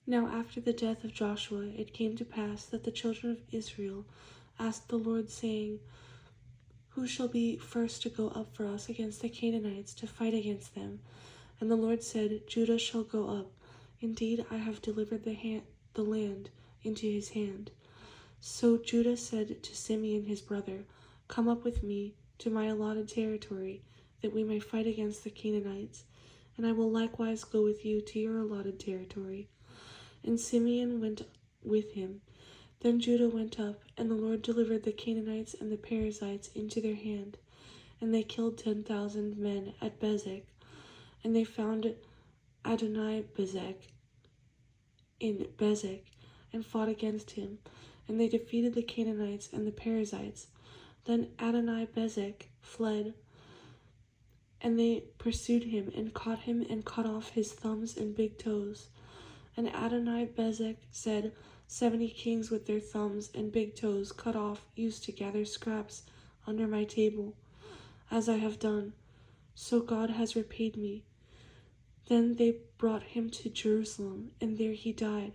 Now after the death of Joshua, it came to pass that the children of Israel asked the Lord, saying, Who shall be first to go up for us against the Canaanites to fight against them? And the Lord said, Judah shall go up. Indeed, I have delivered the land into his hand. So Judah said to Simeon his brother, Come up with me to my allotted territory, that we may fight against the Canaanites, and I will likewise go with you to your allotted territory. And Simeon went with him. Then Judah went up, and the Lord delivered the Canaanites and the Perizzites into their hand, and they killed 10,000 men at Bezek. And they found Adoni-Bezek in Bezek, and fought against him, and they defeated the Canaanites and the Perizzites. Then Adoni-Bezek fled, and they pursued him, and cut off his thumbs and big toes. And Adoni-Bezek said, 70 kings with their thumbs and big toes cut off used to gather scraps under my table, as I have done. So God has repaid me. Then they brought him to Jerusalem, and there he died.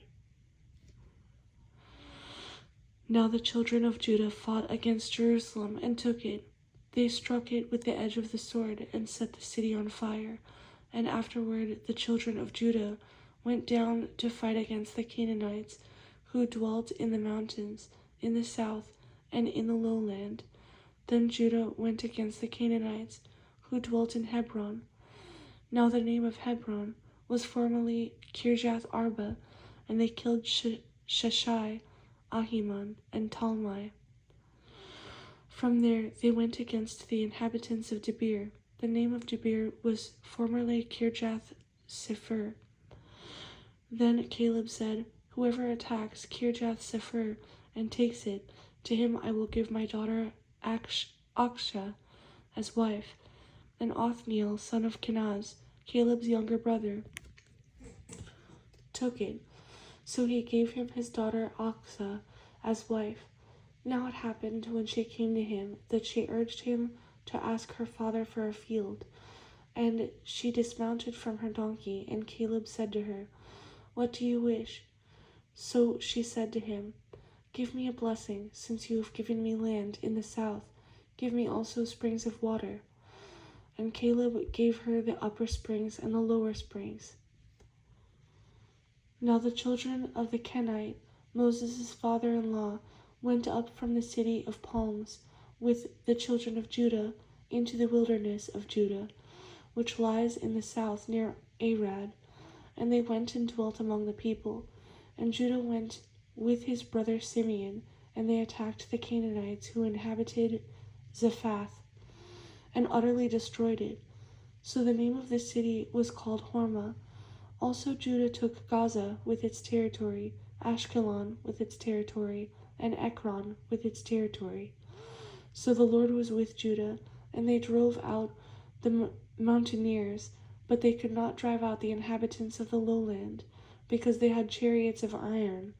Now the children of Judah fought against Jerusalem and took it. They struck it with the edge of the sword and set the city on fire. And afterward the children of Judah went down to fight against the Canaanites, who dwelt in the mountains, in the south, and in the lowland. Then Judah went against the Canaanites, who dwelt in Hebron. Now the name of Hebron was formerly Kirjath Arba, and they killed Sheshai, Ahiman, and Talmai. From there they went against the inhabitants of Debir. The name of Debir was formerly Kirjath Sepher. Then Caleb said, Whoever attacks Kirjath Sepher and takes it, to him I will give my daughter Aksha as wife. And Othniel, son of Kenaz, Caleb's younger brother, took it. So he gave him his daughter Aksha as wife. Now it happened, when she came to him, that she urged him to ask her father for a field. And she dismounted from her donkey, and Caleb said to her, What do you wish? So she said to him, Give me a blessing, since you have given me land in the south. Give me also springs of water. And Caleb gave her the upper springs and the lower springs. Now the children of the Kenite, Moses' father-in-law, went up from the city of palms with the children of Judah into the wilderness of Judah, which lies in the south near Arad. And they went and dwelt among the people. And Judah went with his brother Simeon, and they attacked the Canaanites who inhabited Zephath, and utterly destroyed it. So the name of the city was called Hormah. Also Judah took Gaza with its territory, Ashkelon with its territory, and Ekron with its territory. So the Lord was with Judah, and they drove out the mountaineers, but they could not drive out the inhabitants of the lowland, because they had chariots of iron.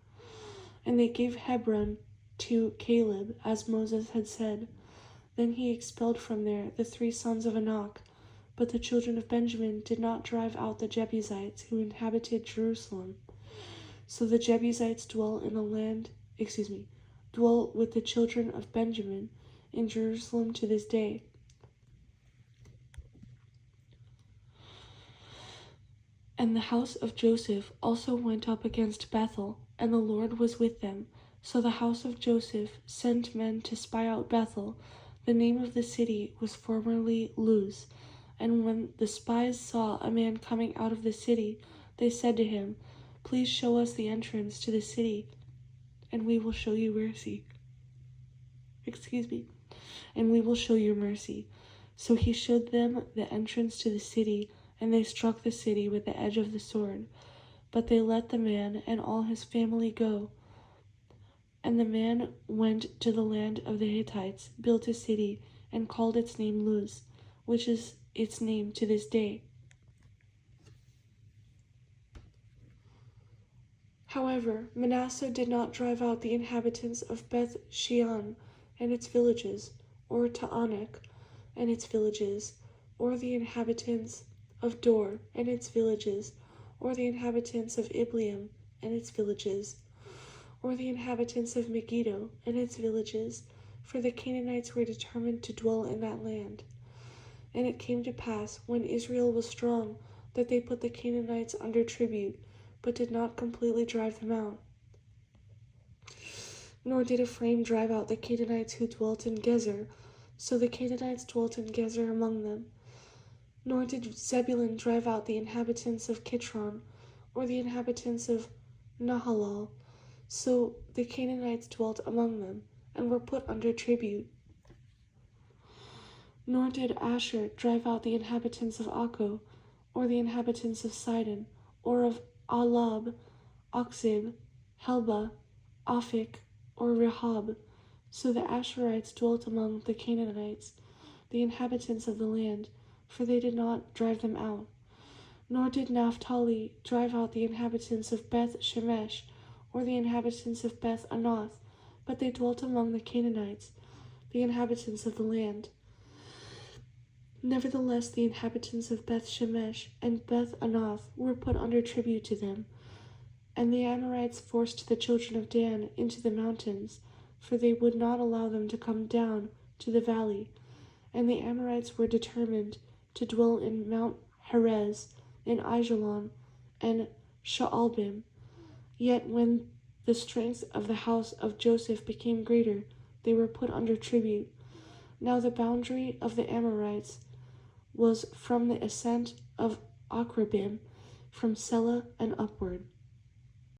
And they gave Hebron to Caleb, as Moses had said. Then he expelled from there the 3 sons of Anak. But the children of Benjamin did not drive out the Jebusites who inhabited Jerusalem. So the Jebusites dwell with the children of Benjamin in Jerusalem to this day. And the house of Joseph also went up against Bethel, and the Lord was with them. So the house of Joseph sent men to spy out Bethel. The name of the city was formerly Luz. And when the spies saw a man coming out of the city, they said to him, Please show us the entrance to the city, and we will show you mercy. And we will show you mercy. So he showed them the entrance to the city, and they struck the city with the edge of the sword. But they let the man and all his family go. And the man went to the land of the Hittites, built a city, and called its name Luz, which is its name to this day. However, Manasseh did not drive out the inhabitants of Beth Shean and its villages, or Taanach and its villages, or the inhabitants of Dor and its villages, or the inhabitants of Ibleam and its villages, or the inhabitants of Megiddo and its villages, for the Canaanites were determined to dwell in that land. And it came to pass, when Israel was strong, that they put the Canaanites under tribute, but did not completely drive them out. Nor did Ephraim drive out the Canaanites who dwelt in Gezer, so the Canaanites dwelt in Gezer among them. Nor did Zebulun drive out the inhabitants of Kitron, or the inhabitants of Nahalal, so the Canaanites dwelt among them, and were put under tribute. Nor did Asher drive out the inhabitants of Akko, or the inhabitants of Sidon, or of Alab, Akzib, Helba, Aphik, or Rehob, so the Asherites dwelt among the Canaanites, the inhabitants of the land, for they did not drive them out. Nor did Naphtali drive out the inhabitants of Beth Shemesh, or the inhabitants of Beth Anath, but they dwelt among the Canaanites, the inhabitants of the land. Nevertheless, the inhabitants of Beth Shemesh and Beth Anath were put under tribute to them, and the Amorites forced the children of Dan into the mountains, for they would not allow them to come down to the valley. And the Amorites were determined to dwell in Mount Herez, in Aijalon, and Shaalbim. Yet when the strength of the house of Joseph became greater, they were put under tribute. Now the boundary of the Amorites was from the ascent of Akrabim, from Selah and upward.